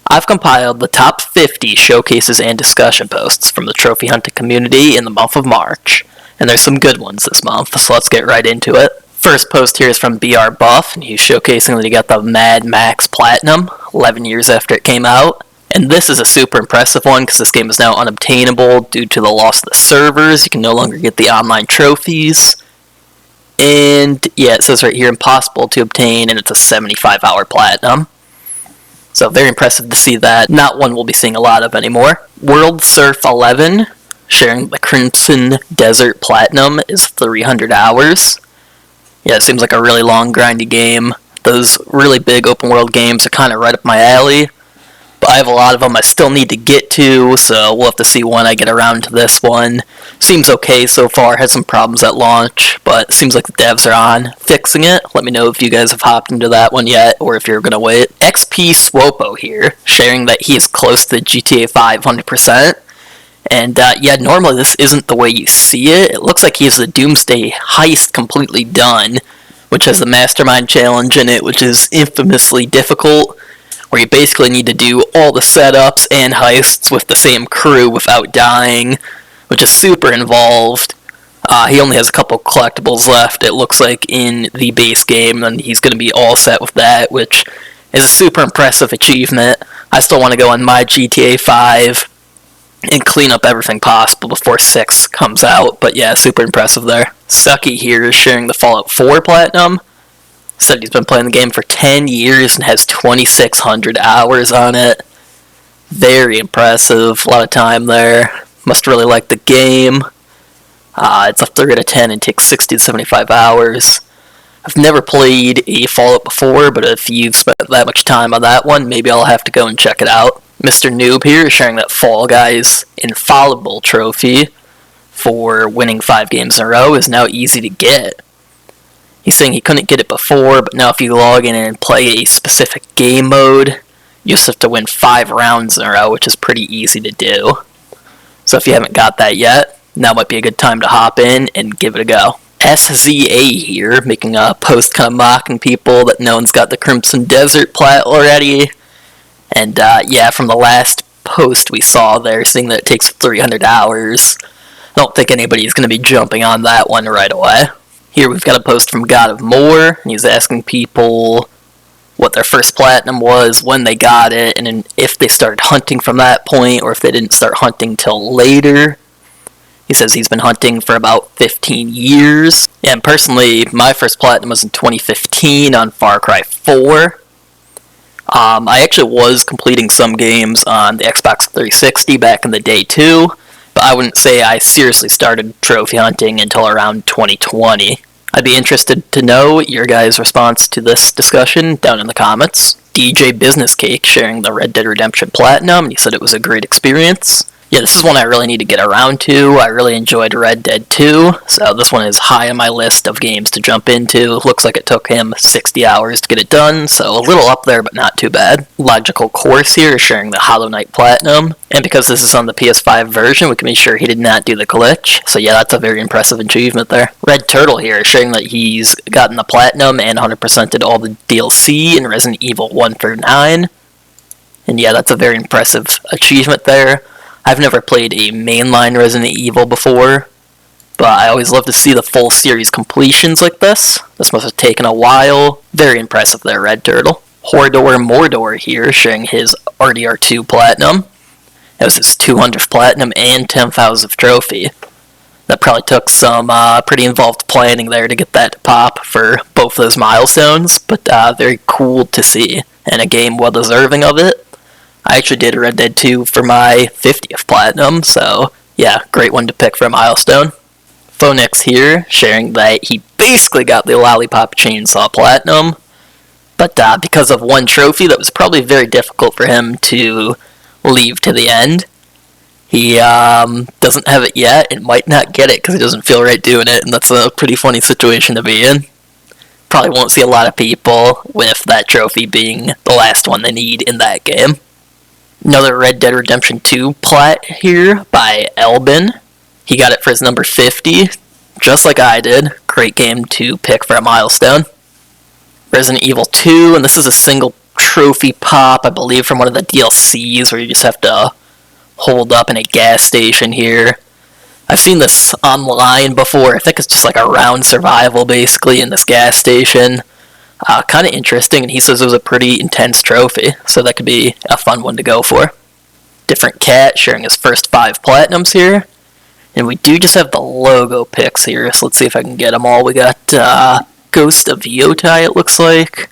I've compiled the top 50 showcases and discussion posts from the trophy hunting community in the month of March, and there's some good ones this month, so let's get right into it. First post here is from BR Buff, and he's showcasing that he got the Mad Max Platinum 11 years after it came out. And this is a super impressive one because this game is now unobtainable due to the loss of the servers. You can no longer get the online trophies. And yeah, it says right here, impossible to obtain, and it's a 75-hour platinum. So very impressive to see that. Not one we'll be seeing a lot of anymore. World Surf 11, sharing the Crimson Desert Platinum, is 300 hours. Yeah, it seems like a really long, grindy game. Those really big open world games are kind of right up my alley. But I have a lot of them I still need to get to, so we'll have to see when I get around to this one. Seems okay so far, had some problems at launch, but seems like the devs are on fixing it. Let me know if you guys have hopped into that one yet, or if you're gonna wait. XP Swopo here, sharing that he is close to GTA 5 100%. And yeah, normally this isn't the way you see it. It looks like he has the Doomsday heist completely done, which has the Mastermind challenge in it, which is infamously difficult, where you basically need to do all the setups and heists with the same crew without dying, which is super involved. He only has a couple collectibles left, it looks like, in the base game, and he's going to be all set with that, which is a super impressive achievement. I still want to go on my GTA 5 and clean up everything possible before 6 comes out, but yeah, super impressive there. Sucky here is sharing the Fallout 4 Platinum. Said he's been playing the game for 10 years and has 2,600 hours on it. Very impressive. A lot of time there. Must really like the game. It's a 3 out of 10 and takes 60 to 75 hours. I've never played a Fallout before, but if you've spent that much time on that one, maybe I'll have to go and check it out. Mr. Noob here is sharing that Fall Guys Infallible trophy for winning 5 games in a row is now easy to get. He's saying he couldn't get it before, but now if you log in and play a specific game mode, you just have to win 5 rounds in a row, which is pretty easy to do. So if you haven't got that yet, now might be a good time to hop in and give it a go. SZA here, making a post kind of mocking people that no one's got the Crimson Desert plat already. And yeah, from the last post we saw there, seeing that it takes 300 hours, I don't think anybody's going to be jumping on that one right away. Here we've got a post from God of More, and he's asking people what their first platinum was, when they got it, and if they started hunting from that point, or if they didn't start hunting till later. He says he's been hunting for about 15 years. And personally, my first platinum was in 2015 on Far Cry 4. I actually was completing some games on the Xbox 360 back in the day too, but I wouldn't say I seriously started trophy hunting until around 2020. I'd be interested to know your guys' response to this discussion down in the comments. DJ Business Cake sharing the Red Dead Redemption Platinum, and he said it was a great experience. Yeah, this is one I really need to get around to. I really enjoyed Red Dead 2, so this one is high on my list of games to jump into. Looks like it took him 60 hours to get it done, so a little up there, but not too bad. Logical Course here is sharing the Hollow Knight Platinum, and because this is on the PS5 version, we can be sure he did not do the glitch, so yeah, that's a very impressive achievement there. Red Turtle here is sharing that he's gotten the Platinum and 100%ed all the DLC in Resident Evil 1 through 9, and yeah, that's a very impressive achievement there. I've never played a mainline Resident Evil before, but I always love to see the full series completions like this. This must have taken a while. Very impressive there, Red Turtle. Hordor Mordor here, sharing his RDR2 Platinum. That was his 200th Platinum and 10,000th trophy. That probably took some pretty involved planning there to get that to pop for both those milestones, but very cool to see, and a game well deserving of it. I actually did Red Dead 2 for my 50th Platinum, so yeah, great one to pick for a milestone. Phoenix here, sharing that he basically got the Lollipop Chainsaw Platinum, but because of one trophy that was probably very difficult for him to leave to the end, he doesn't have it yet and might not get it because he doesn't feel right doing it, and that's a pretty funny situation to be in. Probably won't see a lot of people with that trophy being the last one they need in that game. Another Red Dead Redemption 2 plat here by Elbin. He got it for his number 50, just like I did. Great game to pick for a milestone. Resident Evil 2, and this is a single trophy pop, I believe, from one of the DLCs where you just have to hold up in a gas station here. I've seen this online before. I think it's just like a round survival, basically, in this gas station. Kind of interesting, and he says it was a pretty intense trophy, so that could be a fun one to go for. Different Cat sharing his first 5 platinums here. And we do just have the logo picks here, so let's see if I can get them all. We got Ghost of Yotai, it looks like,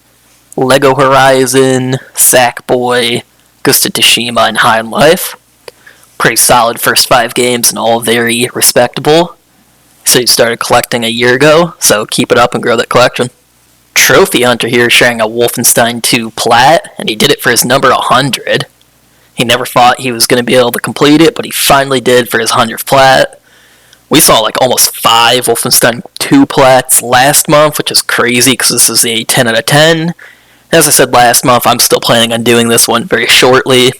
Lego Horizon, Sackboy, Ghost of Tsushima, and High on Life. Pretty solid first 5 games, and all very respectable. So he started collecting a year ago, so keep it up and grow that collection. Trophy Hunter here sharing a Wolfenstein 2 plat, and he did it for his number 100. He never thought he was going to be able to complete it, but he finally did for his 100th plat. We saw like almost 5 Wolfenstein 2 plats last month, which is crazy because this is a 10 out of 10. As I said last month, I'm still planning on doing this one very shortly.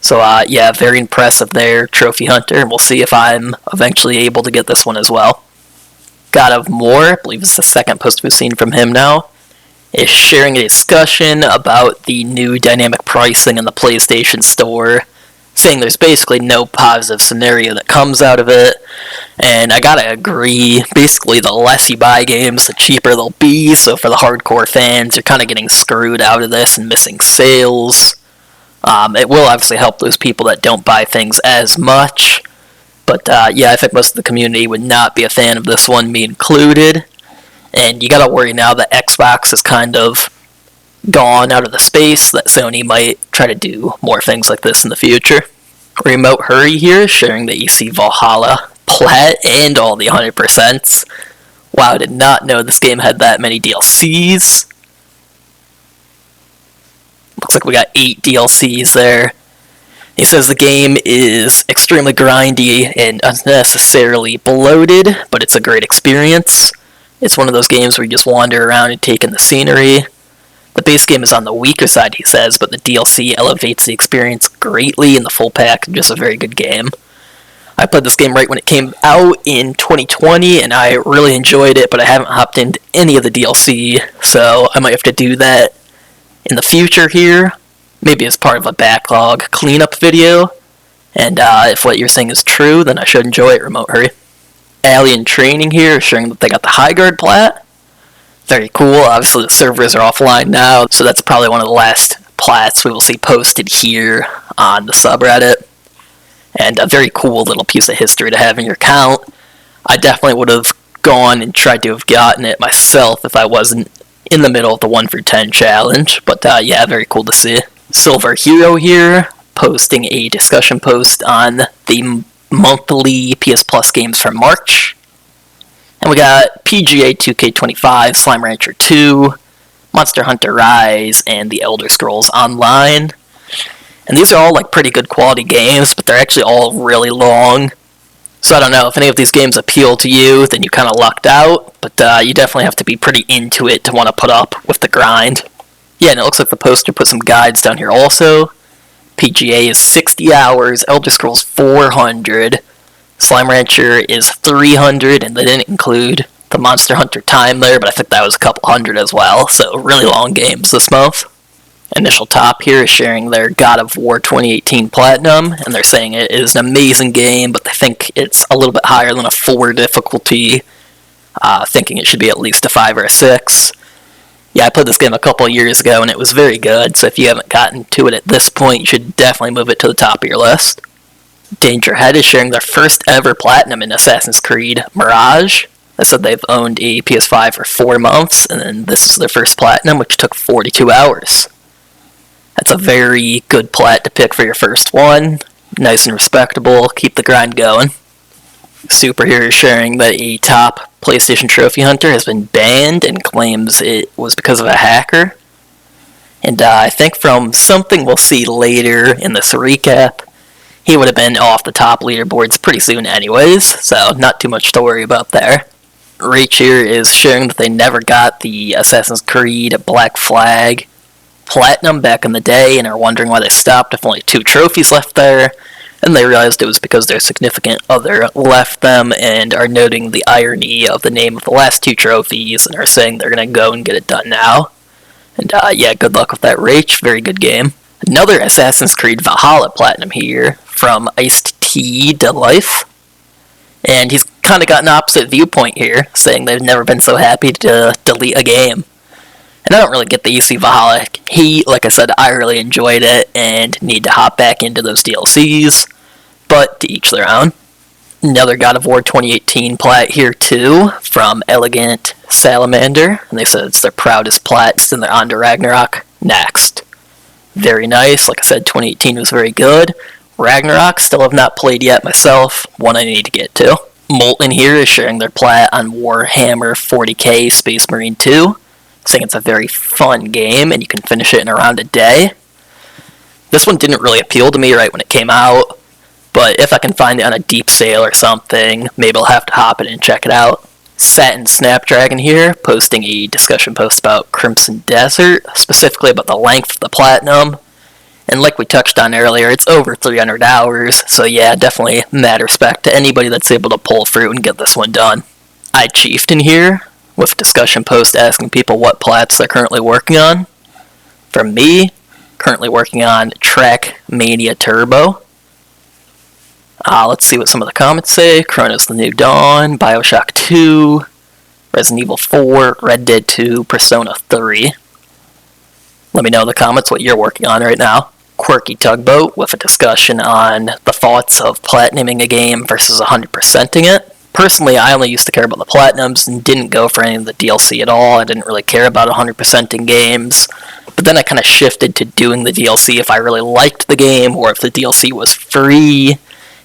So yeah, very impressive there, Trophy Hunter, and we'll see if I'm eventually able to get this one as well. God of More, I believe it's the second post we've seen from him now, is sharing a discussion about the new dynamic pricing in the PlayStation Store, saying there's basically no positive scenario that comes out of it, and I gotta agree, basically the less you buy games, the cheaper they'll be, so for the hardcore fans, you're kind of getting screwed out of this and missing sales. It will obviously help those people that don't buy things as much, but yeah, I think most of the community would not be a fan of this one, me included. And you gotta worry now that Xbox is kind of gone out of the space, that Sony might try to do more things like this in the future. Remote Hurry here, sharing the EC Valhalla plat and all the 100%. Wow, I did not know this game had that many DLCs. Looks like we got 8 DLCs there. He says the game is extremely grindy and unnecessarily bloated, but it's a great experience. It's one of those games where you just wander around and take in the scenery. The base game is on the weaker side, he says, but the DLC elevates the experience greatly, and the full package is a very good game. I played this game right when it came out in 2020, and I really enjoyed it, but I haven't hopped into any of the DLC, so I might have to do that in the future here. Maybe as part of a backlog cleanup video, and if what you're saying is true, then I should enjoy it, Remote Hurry. Alien Training here, showing that they got the Highguard plat. Very cool. Obviously the servers are offline now, so that's probably one of the last plats we will see posted here on the subreddit. And a very cool little piece of history to have in your account. I definitely would have gone and tried to have gotten it myself if I wasn't in the middle of the 1 for 10 challenge, but yeah, very cool to see. Silver Hero here, posting a discussion post on the monthly PS Plus games for March. And we got PGA 2K25, Slime Rancher 2, Monster Hunter Rise, and The Elder Scrolls Online. And these are all like pretty good quality games, but they're actually all really long. So I don't know, if any of these games appeal to you, then you kind of lucked out, but you definitely have to be pretty into it to want to put up with the grind. Yeah, and it looks like the poster put some guides down here also. PGA is 60 hours, Elder Scrolls 400, Slime Rancher is 300, and they didn't include the Monster Hunter time there, but I think that was a couple hundred as well, so really long games this month. Initial Top here is sharing their God of War 2018 Platinum, and they're saying it is an amazing game, but they think it's a little bit higher than a 4 difficulty, thinking it should be at least a 5 or a 6. Yeah, I played this game a couple years ago, and it was very good, so if you haven't gotten to it at this point, you should definitely move it to the top of your list. Danger Head is sharing their first ever Platinum in Assassin's Creed Mirage. They said they've owned a PS5 for 4 months, and then this is their first Platinum, which took 42 hours. That's a very good plat to pick for your first one. Nice and respectable, keep the grind going. Superhero is sharing that a top PlayStation Trophy Hunter has been banned and claims it was because of a hacker. And I think from something we'll see later in this recap, he would have been off the top leaderboards pretty soon anyways, so not too much to worry about there. Rach here is sharing that they never got the Assassin's Creed Black Flag Platinum back in the day and are wondering why they stopped with only 2 trophies left there. And they realized it was because their significant other left them, and are noting the irony of the name of the last 2 trophies and are saying they're going to go and get it done now. And yeah, good luck with that, Rach. Very good game. Another Assassin's Creed Valhalla Platinum here from Iced Tea to Life. And he's kind of got an opposite viewpoint here, saying they've never been so happy to delete a game. And I don't really get the EC Valhalla hate. Like I said, I really enjoyed it and need to hop back into those DLCs. But to each their own. Another God of War 2018 plat here too, from Elegant Salamander. And they said it's their proudest plats and they're on to Ragnarok next. Very nice. Like I said, 2018 was very good. Ragnarok, still have not played yet myself. One I need to get to. Molten here is sharing their plat on Warhammer 40k Space Marine 2. Saying it's a very fun game and you can finish it in around a day. This one didn't really appeal to me right when it came out. But if I can find it on a deep sale or something, maybe I'll have to hop in and check it out. Satin Snapdragon here, posting a discussion post about Crimson Desert, specifically about the length of the Platinum. And like we touched on earlier, it's over 300 hours, so yeah, definitely mad respect to anybody that's able to pull through and get this one done. I Chieftain here, with a discussion post asking people what plats they're currently working on. For me, currently working on Track Mania Turbo. Let's see what some of the comments say. Chronos the New Dawn, Bioshock 2, Resident Evil 4, Red Dead 2, Persona 3. Let me know in the comments what you're working on right now. Quirky Tugboat with a discussion on the thoughts of platinuming a game versus 100%ing it. Personally, I only used to care about the platinums and didn't go for any of the DLC at all. I didn't really care about 100%ing games. But then I kind of shifted to doing the DLC if I really liked the game or if the DLC was free.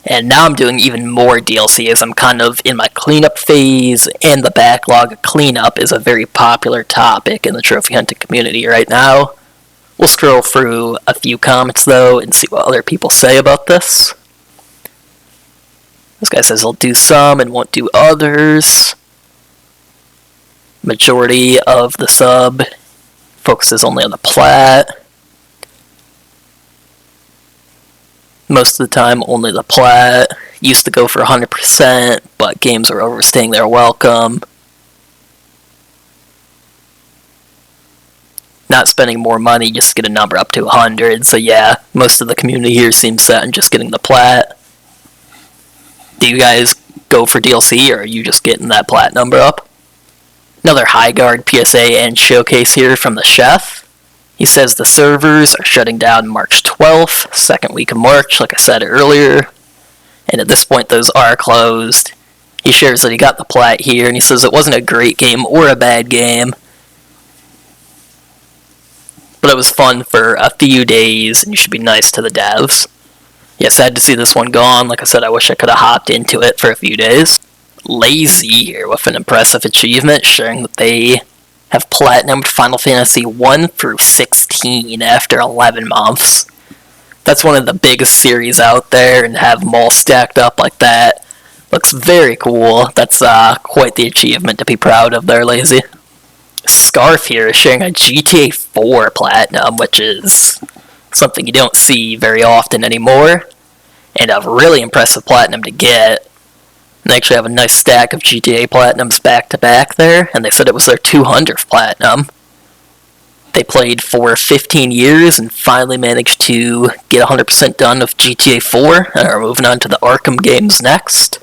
And now I'm doing even more DLC as I'm kind of in my cleanup phase, and the backlog cleanup is a very popular topic in the trophy hunting community right now. We'll scroll through a few comments though and see what other people say about this. This guy says he'll do some and won't do others. Majority of the sub focuses only on the plat. Most of the time, only the plat. Used to go for 100%, but games are overstaying their welcome. Not spending more money just to get a number up to 100. So yeah, most of the community here seems set on just getting the plat. Do you guys go for DLC, or are you just getting that plat number up? Another Highguard PSA and showcase here from the chef. He says the servers are shutting down March 12th, second week of March, like I said earlier. And at this point, those are closed. He shares that he got the plat here, and he says it wasn't a great game or a bad game. But it was fun for a few days, and you should be nice to the devs. Yeah, sad to see this one gone. Like I said, I wish I could have hopped into it for a few days. Lazy here with an impressive achievement, sharing that they have platinumed Final Fantasy 1 through 16 after 11 months. That's one of the biggest series out there, and have them all stacked up like that. Looks very cool. That's quite the achievement to be proud of there, Lazy. Scarf here is sharing a GTA 4 Platinum, which is something you don't see very often anymore, and a really impressive Platinum to get. They actually have a nice stack of GTA Platinums back to back there, and they said it was their 200th Platinum. They played for 15 years and finally managed to get 100% done with GTA 4, and are moving on to the Arkham games next.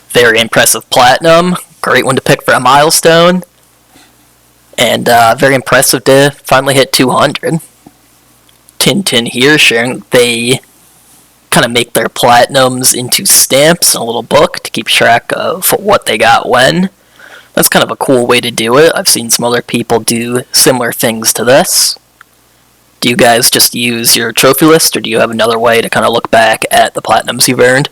Very impressive Platinum, great one to pick for a milestone, and very impressive to finally hit 200. Tintin here sharing they kind of make their platinums into stamps in a little book to keep track of what they got when. That's kind of a cool way to do it. I've seen some other people do similar things to this. Do you guys just use your trophy list, or do you have another way to kind of look back at the platinums you've earned?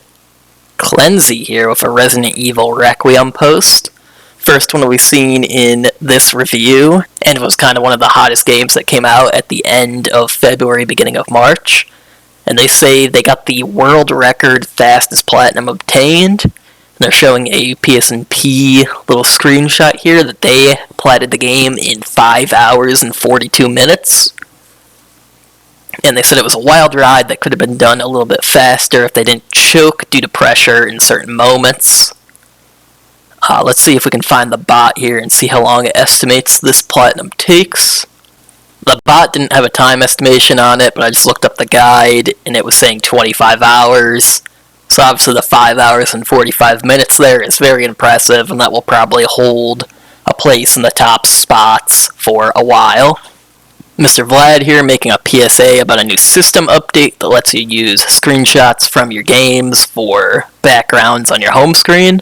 Cleansey here with a Resident Evil Requiem post. First one we've seen in this review, and it was kind of one of the hottest games that came out at the end of February, beginning of March. And they say they got the world record fastest platinum obtained. And they're showing a PSNP little screenshot here that they platted the game in 5 hours and 42 minutes. And they said it was a wild ride that could have been done a little bit faster if they didn't choke due to pressure in certain moments. Let's see if we can find the bot here and see how long it estimates this platinum takes. The bot didn't have a time estimation on it, but I just looked up the guide, and it was saying 25 hours. So obviously the 5 hours and 45 minutes there is very impressive, and that will probably hold a place in the top spots for a while. Mr. Vlad here making a PSA about a new system update that lets you use screenshots from your games for backgrounds on your home screen.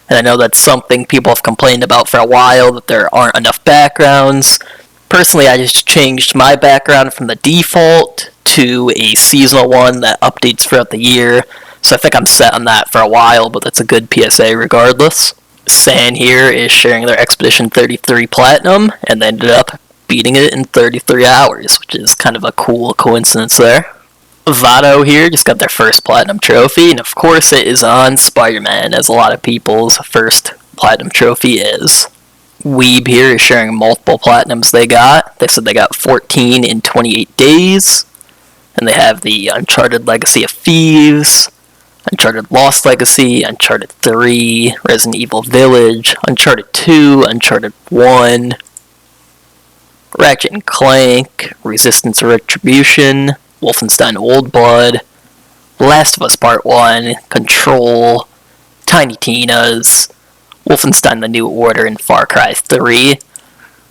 And I know that's something people have complained about for a while, that there aren't enough backgrounds. Personally, I just changed my background from the default to a seasonal one that updates throughout the year. So I think I'm set on that for a while, but that's a good PSA regardless. San here is sharing their Expedition 33 Platinum, and they ended up beating it in 33 hours, which is kind of a cool coincidence there. Vado here just got their first Platinum Trophy, and of course it is on Spider-Man, as a lot of people's first Platinum Trophy is. Weeb here is sharing multiple Platinums they got. They said they got 14 in 28 days, and they have the Uncharted Legacy of Thieves, Uncharted Lost Legacy, Uncharted 3, Resident Evil Village, Uncharted 2, Uncharted 1, Ratchet and Clank, Resistance Retribution, Wolfenstein Old Blood, Last of Us Part 1, Control, Tiny Tina's, Wolfenstein The New Order, and Far Cry 3.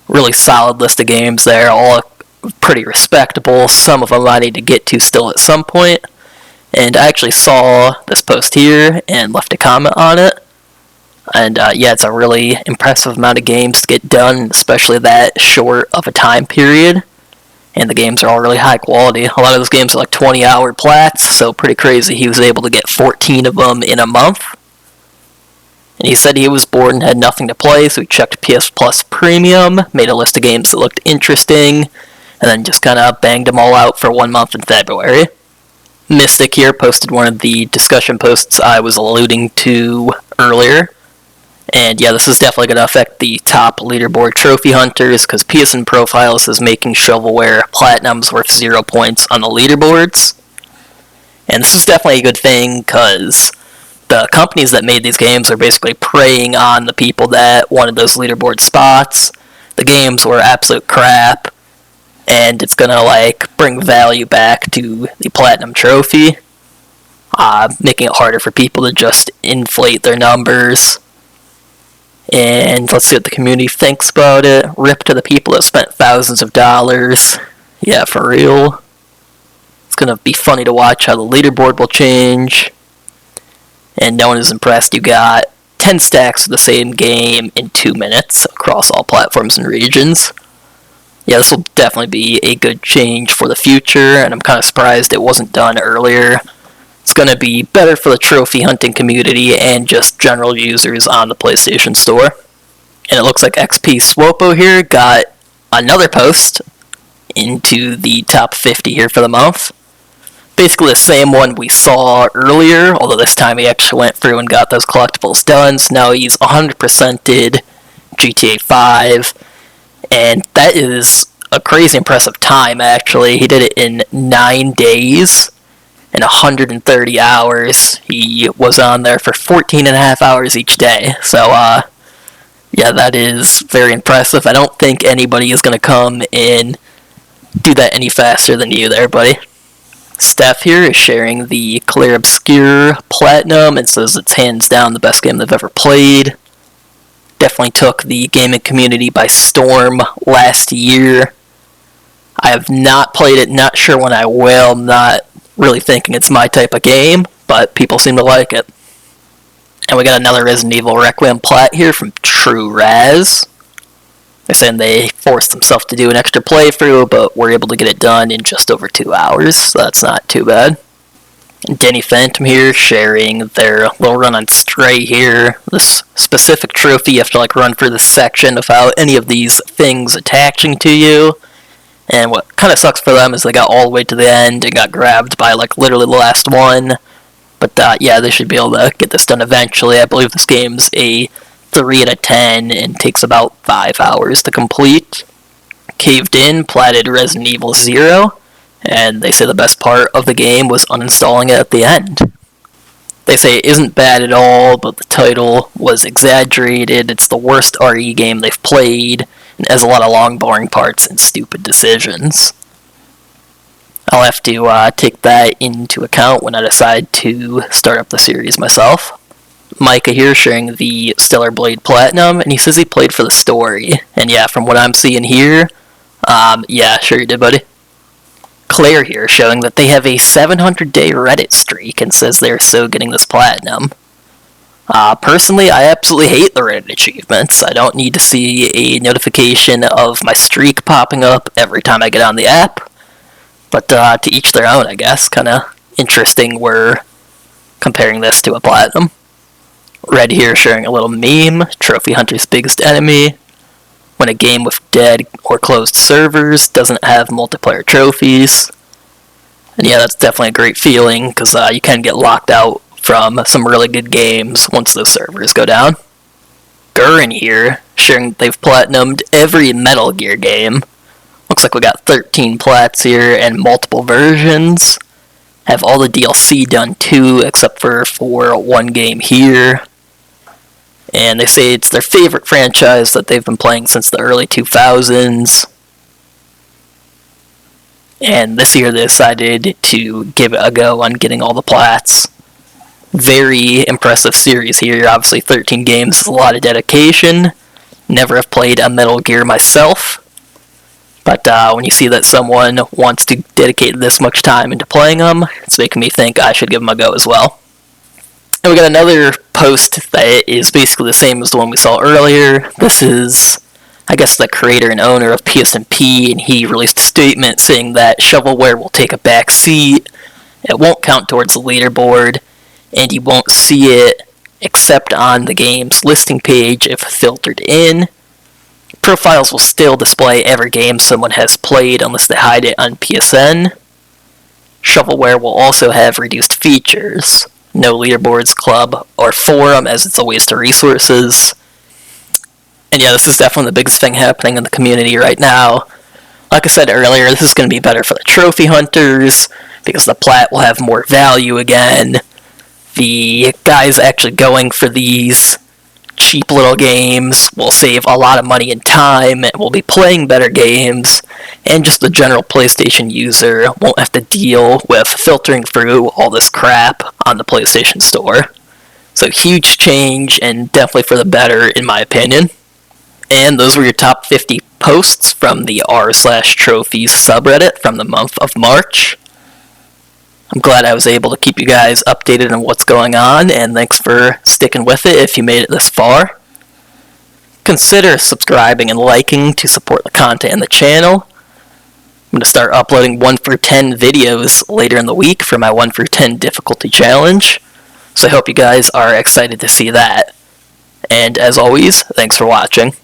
Really solid list of games there, all pretty respectable. Some of them I need to get to still at some point. And I actually saw this post here and left a comment on it. And yeah, it's a really impressive amount of games to get done, especially that short of a time period. And the games are all really high quality. A lot of those games are like 20-hour plats, so pretty crazy he was able to get 14 of them in a month. And he said he was bored and had nothing to play, so he checked PS Plus Premium, made a list of games that looked interesting, and then just kind of banged them all out for 1 month in February. Mystic here posted one of the discussion posts I was alluding to earlier. And yeah, this is definitely going to affect the top leaderboard trophy hunters, because PSN Profiles is making shovelware platinums worth 0 points on the leaderboards. And this is definitely a good thing, because the companies that made these games are basically preying on the people that wanted those leaderboard spots. The games were absolute crap, and it's going to bring value back to the platinum trophy, making it harder for people to just inflate their numbers. And let's see what the community thinks about it. Rip to the people that spent thousands of dollars. Yeah, for real. It's going to be funny to watch how the leaderboard will change. And no one is impressed. You got 10 stacks of the same game in 2 minutes across all platforms and regions. Yeah, this will definitely be a good change for the future, and I'm kind of surprised it wasn't done earlier. It's going to be better for the trophy hunting community and just general users on the PlayStation Store. And it looks like XP Swopo here got another post into the top 50 here for the month. Basically the same one we saw earlier, although this time he actually went through and got those collectibles done. So now he's 100%ed GTA 5, and that is a crazy impressive time actually. He did it in 9 days. In 130 hours, he was on there for 14 and a half hours each day. So, yeah, that is very impressive. I don't think anybody is going to come and do that any faster than you there, buddy. Steph here is sharing the Clear Obscure Platinum and says it's hands down the best game they've ever played. Definitely took the gaming community by storm last year. I have not played it, not sure when I will. I'm not really thinking it's my type of game, but people seem to like it. And we got another Resident Evil Requiem plat here from True Raz. They're saying they forced themselves to do an extra playthrough, but were able to get it done in just over 2 hours, so that's not too bad. And Denny Phantom here sharing their little run on Stray here. This specific trophy, you have to run through this section without any of these things attaching to you. And what kind of sucks for them is they got all the way to the end and got grabbed by literally the last one. But yeah, they should be able to get this done eventually. I believe this game's a 3 out of 10 and takes about 5 hours to complete. Caved In platted Resident Evil 0, and they say the best part of the game was uninstalling it at the end. They say it isn't bad at all, but the title was exaggerated. It's the worst RE game they've played, and has a lot of long, boring parts and stupid decisions. I'll have to take that into account when I decide to start up the series myself. Micah here sharing the Stellar Blade Platinum, and he says he played for the story. And yeah, from what I'm seeing here, yeah, sure you did, buddy. Claire here showing that they have a 700-day Reddit streak and says they're so getting this platinum. Personally, I absolutely hate the Reddit achievements. I don't need to see a notification of my streak popping up every time I get on the app. But to each their own, I guess. Kind of interesting we're comparing this to a platinum. Red here sharing a little meme, Trophy Hunter's biggest enemy. When a game with dead or closed servers doesn't have multiplayer trophies. And yeah, that's definitely a great feeling, because you can get locked out from some really good games once those servers go down. Gurren here, sharing that they've platinumed every Metal Gear game. Looks like we got 13 plats here and multiple versions. Have all the DLC done too, except for one game here. And they say it's their favorite franchise that they've been playing since the early 2000s. And this year they decided to give it a go on getting all the plats. Very impressive series here. Obviously 13 games is a lot of dedication. Never have played a Metal Gear myself. But when you see that someone wants to dedicate this much time into playing them, it's making me think I should give them a go as well. And we got another post that is basically the same as the one we saw earlier. This is, I guess, the creator and owner of PSNP, and he released a statement saying that shovelware will take a back seat, it won't count towards the leaderboard, and you won't see it except on the game's listing page if filtered in. Profiles will still display every game someone has played unless they hide it on PSN. Shovelware will also have reduced features. No leaderboards, club, or forum, as it's a waste of resources. And yeah, this is definitely the biggest thing happening in the community right now. Like I said earlier, this is going to be better for the trophy hunters, because the plat will have more value again. The guys actually going for these cheap little games will save a lot of money and time, and will be playing better games, and just the general PlayStation user won't have to deal with filtering through all this crap on the PlayStation Store. So huge change, and definitely for the better in my opinion. And those were your top 50 posts from the r/trophies subreddit from the month of March. I'm glad I was able to keep you guys updated on what's going on, and thanks for sticking with it if you made it this far. Consider subscribing and liking to support the content in the channel. I'm going to start uploading 1 through 10 videos later in the week for my 1 through 10 difficulty challenge, so I hope you guys are excited to see that. And as always, thanks for watching.